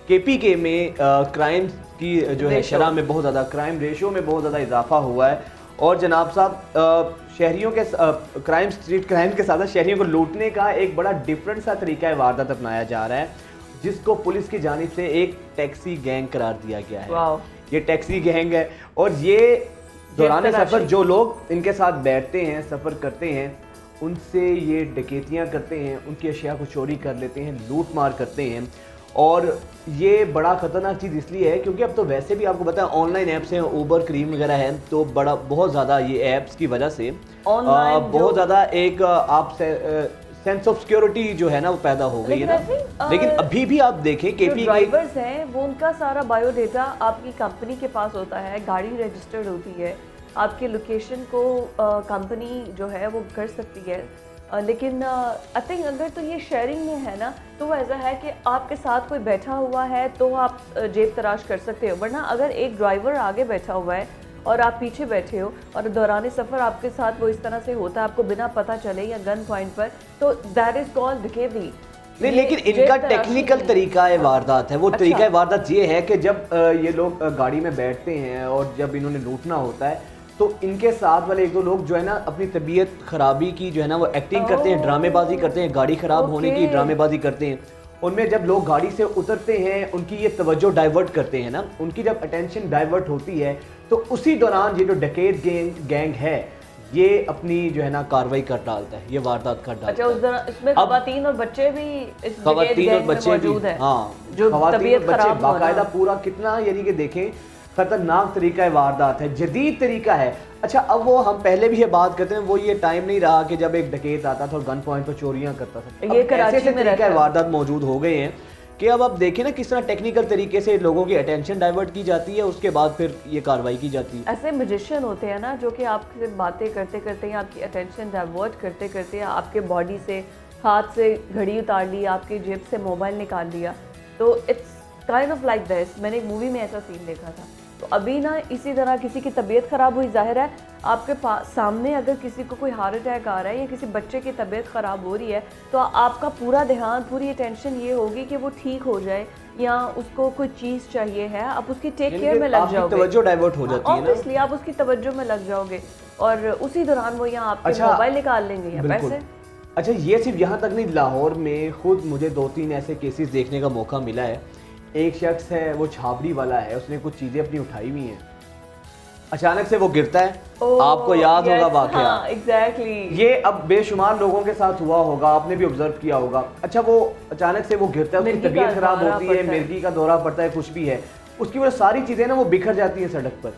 KPK में crime की जो है शरह में बहुत ज़्यादा, क्राइम रेशियो में बहुत ज़्यादा इजाफा हुआ है। और जनाब साहब शहरियों के क्राइम, स्ट्रीट क्राइम के साथ शहरियों को लूटने का एक बड़ा डिफरेंट सा तरीका है वारदात अपनाया जा रहा है, जिसको पुलिस की जानिब से एक टैक्सी गैंग करार दिया गया है। ये टैक्सी गैंग है और ये दौरान सफ़र जो लोग इनके साथ बैठते हैं, सफ़र करते हैं, उनसे ये डकैतियाँ करते हैं, उनकी अशिया को चोरी कर लेते हैं, लूट मार करते हैं। और ये बड़ा ख़तरनाक चीज़ इसलिए है क्योंकि अब तो वैसे भी आपको पता है ऑनलाइन ऐप्स हैं, ऊबर, क्रीम वगैरह हैं, तो बड़ा बहुत ज़्यादा ये ऐप्स की वजह से बहुत ज़्यादा एक आप सेंस ऑफ सिक्योरिटी जो है ना वो पैदा हो गई है ना। लेकिन अभी भी आप देखें केपी ड्राइवर्स हैं वो उनका सारा बायोडेटा आपकी कंपनी के पास होता है, गाड़ी रजिस्टर्ड होती है, आपके लोकेशन को कंपनी जो है वो कर सकती है। लेकिन आई थिंक अगर तो ये शेयरिंग में है ना तो वो ऐसा है कि आपके साथ कोई बैठा हुआ है तो आप जेब तराश कर सकते हो, वरना अगर एक ड्राइवर आगे बैठा हुआ है और आप पीछे बैठे हो और दौरान सफ़र आपके साथ वो इस तरह से होता है आपको बिना पता चले या गन पॉइंट पर, तो दैट इज़ कॉल्ड डिकेवरी। नहीं, लेकिन इनका टेक्निकल तरीका है वारदात है, वो तरीका वारदात ये है कि जब ये लोग गाड़ी में बैठते हैं और जब इन्होंने लूटना होता है तो इनके साथ वाले एक दो लोग जो है ना अपनी तबीयत खराबी की जो है ना वो एक्टिंग करते हैं, ड्रामेबाजी करते हैं, गाड़ी खराब होने की ड्रामेबाजी करते हैं। उनमें जब लोग गाड़ी से उतरते हैं उनकी ये तवज्जो डाइवर्ट करते हैं ना, उनकी जब अटेंशन डाइवर्ट होती है तो उसी दौरान ये जो डकैत गैंग है ये अपनी जो है ना कार्रवाई कर डालता है, ये वारदात कर डालता है। अच्छा, उस दौरान इसमें खवातीन और बच्चे भी इस खवातीन और बच्चे भी, हाँ, जो तबीयत खराब बाकायदा पूरा कितना यानी कि देखें खतरनाक तरीका है वारदात है, जदीद तरीका है। अच्छा, अब वो हम पहले भी ये बात करते हैं, वो ये टाइम नहीं रहा कि जब एक डकैत आता था और गन पॉइंट पर चोरियां करता था। ये कराची में तरीका वारदात मौजूद हो गए हैं कि अब आप देखें ना किस तरह टेक्निकल तरीके से लोगों की अटेंशन डाइवर्ट की जाती है, उसके बाद फिर ये कार्रवाई की जाती है। ऐसे मैजिशियन होते हैं ना जो कि आपसे बातें करते करते या आपकी अटेंशन डाइवर्ट करते करते आपके बॉडी से, हाथ से घड़ी उतार ली, आपकी जेब से मोबाइल निकाल लिया। तो it's kind of like this. मैंने एक मूवी में ऐसा सीन देखा था। तो अभी ना इसी तरह किसी की तबीयत ख़राब हुई, जाहिर है आपके पास सामने अगर किसी को कोई हार्ट अटैक आ रहा है या किसी बच्चे की तबीयत ख़राब हो रही है तो आपका पूरा ध्यान, पूरी अटेंशन ये होगी कि वो ठीक हो जाए या उसको कोई चीज़ चाहिए है, आप उसकी टेक केयर में लग जाओगे, तवज्जो डाइवर्ट हो जाती है ना, ऑब्वियसली आप उसकी तवज्जो में लग जाओगे और उसी दौरान वो यहाँ आपके मोबाइल निकाल लेंगे या पैसे। अच्छा, ये सिर्फ यहाँ तक नहीं, लाहौर में खुद मुझे 2-3 ऐसे केसेस देखने का मौका मिला है। एक शख्स है वो छाबड़ी वाला है, उसने कुछ चीज़ें अपनी उठाई हुई हैं, अचानक से वो गिरता है। आपको याद होगा वाकया, हाँ, एग्जैक्टली। ये अब बेशुमार लोगों के साथ हुआ होगा, आपने भी ऑब्जर्व किया होगा। अच्छा, वो अचानक से वो गिरता है, उसकी तबीयत खराब होती है, मिर्गी का दौरा पड़ता है, कुछ भी है, उसकी वजह सारी चीज़ें ना वो बिखर जाती हैं सड़क पर।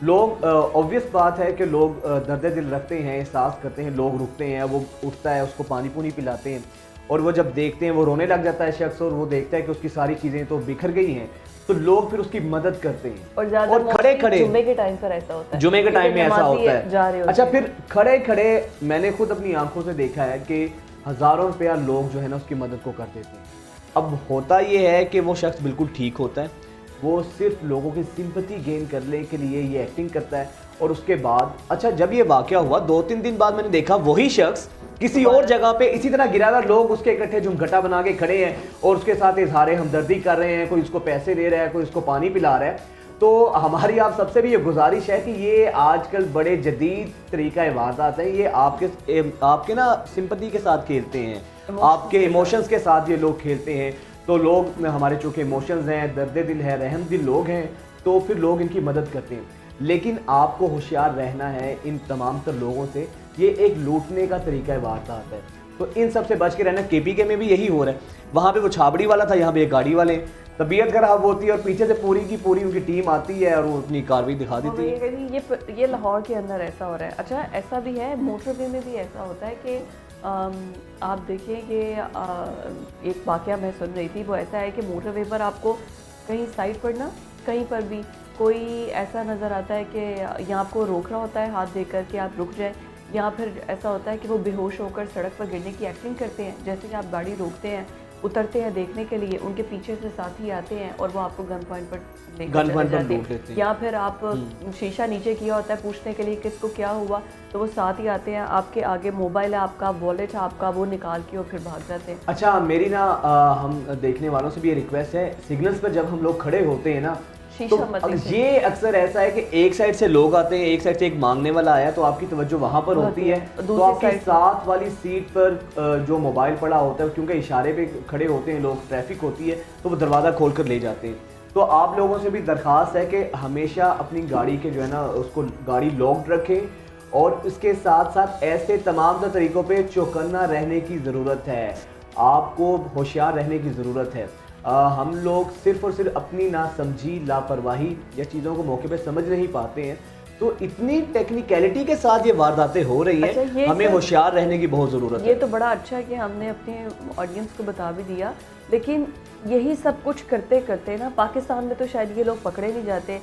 लोग, ऑब्वियस बात है कि लोग दर्द दिल रखते हैं, एहसास करते हैं, लोग रुकते हैं, वो उठता है, उसको पानी पूनी पिलाते हैं और वो जब देखते हैं वो रोने लग जाता है शख्स और वो देखता है कि उसकी सारी चीज़ें तो बिखर गई हैं, तो लोग फिर उसकी मदद करते हैं। और खड़े खड़े जुमे के टाइम पर ऐसा होता है, जुमे के टाइम में ऐसा होता है। अच्छा, फिर खड़े खड़े मैंने खुद अपनी आंखों से देखा है कि हज़ारों रुपया लोग जो है ना उसकी मदद को कर देते हैं। अब होता ये है कि वो शख्स बिल्कुल ठीक होता है, वो सिर्फ लोगों की सिंपैथी गेन करने के लिए ये एक्टिंग करता है और उसके बाद, अच्छा, जब ये वाकया हुआ 2-3 दिन बाद मैंने देखा वही शख्स किसी और जगह पे इसी तरह गिरा हुआ, लोग उसके इकट्ठे झुमघटा बना के खड़े हैं और उसके साथ इजहार हमदर्दी कर रहे हैं, कोई उसको पैसे दे रहा है, कोई उसको पानी पिला रहा है। तो हमारी आप सबसे भी ये गुजारिश है कि ये आजकल बड़े जदीद तरीका वारदात हैं, ये आपके ना सिंपैथी के साथ खेलते हैं, आपके इमोशंस के साथ ये लोग खेलते हैं। तो लोग, हमारे चूँकि इमोशंस हैं, दर्द दिल है, रहम दिल लोग हैं, तो फिर लोग इनकी मदद करते हैं। लेकिन आपको होशियार रहना है इन तमाम तर लोगों से, ये एक लूटने का तरीका है वारदात है, तो इन सब से बच के रहना। केपीके में भी यही हो रहा है, वहाँ पे वो छाबड़ी वाला था, यहाँ पे एक गाड़ी वाले, तबीयत खराब होती है और पीछे से पूरी की पूरी उनकी टीम आती है और वो अपनी कार्रवाई दिखा देती है। ये लाहौर के अंदर ऐसा हो रहा है। अच्छा, ऐसा भी है मोटरवे में भी ऐसा होता है कि आप देखिए कि एक वाकया मैं सुन रही थी, वो ऐसा है कि मोटरवे पर आपको कहीं साइड पर ना कहीं पर भी कोई ऐसा नज़र आता है कि यहाँ आपको रोक रहा होता है हाथ देकर कि आप रुक जाए, या फिर ऐसा होता है कि वो बेहोश होकर सड़क पर गिरने की एक्टिंग करते हैं। जैसे कि आप गाड़ी रोकते हैं उतरते हैं देखने के लिए, उनके पीछे से साथी आते हैं और वो आपको गन पॉइंट पर गन पॉइंट पर लूट लेते हैं। या फिर आप शीशा नीचे किया होता है पूछने के लिए किसको क्या हुआ, तो वो साथ ही आते हैं, आपके आगे मोबाइल है आपका, वॉलेट है आपका, वो निकाल के और फिर भाग जाते हैं। अच्छा मेरी ना हम देखने वालों से भी ये रिक्वेस्ट है, सिग्नल्स पर जब हम लोग खड़े होते हैं ना, तो ये अक्सर ऐसा है कि एक साइड से लोग आते हैं, एक साइड से एक मांगने वाला आया, तो आपकी तवज्जो वहां पर होती है, तो आपकी साथ वाली सीट पर जो मोबाइल पड़ा होता है, क्योंकि इशारे पे खड़े होते हैं लोग, ट्रैफिक होती है, तो वो दरवाज़ा खोल कर ले जाते हैं। तो आप लोगों से भी दरख्वास्त है कि हमेशा अपनी गाड़ी के जो है ना उसको गाड़ी लॉक्ड रखें और इसके साथ साथ ऐसे तमाम तरीक़ों पे चौकन्ना रहने की ज़रूरत है, आपको होशियार रहने की ज़रूरत है। हम लोग सिर्फ़ और सिर्फ अपनी नासमझी, लापरवाही या चीज़ों को मौके पे समझ नहीं पाते हैं, तो इतनी टेक्निकलिटी के साथ ये वारदातें हो रही हैं। अच्छा, हमें होशियार रहने की बहुत ज़रूरत है। ये तो बड़ा अच्छा है कि हमने अपने ऑडियंस को बता भी दिया, लेकिन यही सब कुछ करते करते ना पाकिस्तान में तो शायद ये लोग पकड़े नहीं जाते।